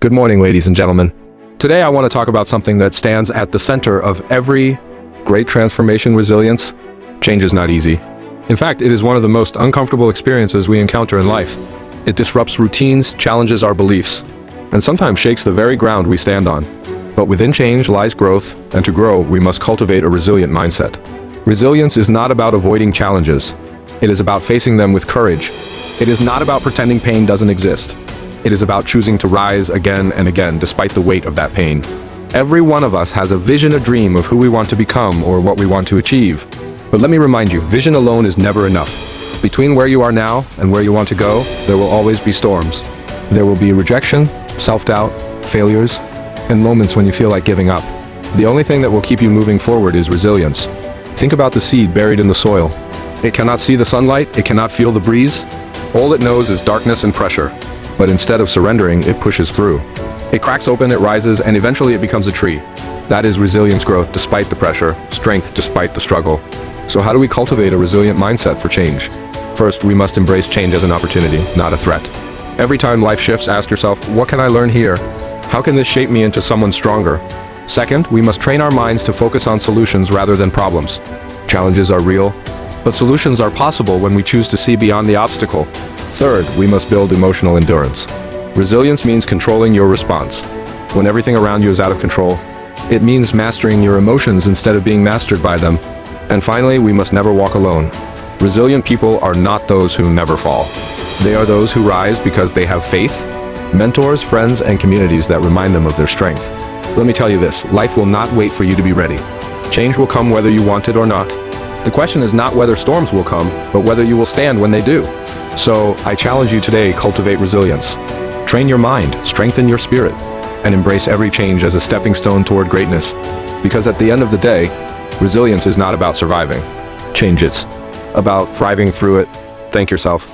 Good morning, ladies and gentlemen. Today I want to talk about something that stands at the center of every great transformation: resilience. Change is not easy. In fact, it is one of the most uncomfortable experiences we encounter in life. It disrupts routines, challenges our beliefs, and sometimes shakes the very ground we stand on. But within change lies growth, and to grow, we must cultivate a resilient mindset. Resilience is not about avoiding challenges. It is about facing them with courage. It is not about pretending pain doesn't exist. It is about choosing to rise again and again despite the weight of that pain. Every one of us has a vision, a dream of who we want to become or what we want to achieve. But let me remind you, vision alone is never enough. Between where you are now and where you want to go, there will always be storms. There will be rejection, self-doubt, failures, and moments when you feel like giving up. The only thing that will keep you moving forward is resilience. Think about the seed buried in the soil. It cannot see the sunlight, it cannot feel the breeze. All it knows is darkness and pressure. But instead of surrendering, it pushes through. It cracks open, it rises, and eventually it becomes a tree. That is resilience: growth despite the pressure, strength despite the struggle. So how do we cultivate a resilient mindset for change? First, we must embrace change as an opportunity, not a threat. Every time life shifts, ask yourself, what can I learn here? How can this shape me into someone stronger? Second, we must train our minds to focus on solutions rather than problems. Challenges are real, but solutions are possible when we choose to see beyond the obstacle. Third, we must build emotional endurance. Resilience means controlling your response. When everything around you is out of control, it means mastering your emotions instead of being mastered by them. And finally, we must never walk alone. Resilient people are not those who never fall. They are those who rise because they have faith, mentors, friends, and communities that remind them of their strength. Let me tell you this, life will not wait for you to be ready. Change will come whether you want it or not. The question is not whether storms will come, but whether you will stand when they do. So, I challenge you today, cultivate resilience. Train your mind, strengthen your spirit, and embrace every change as a stepping stone toward greatness. Because at the end of the day, resilience is not about surviving. Change it's about thriving through it. Thank yourself.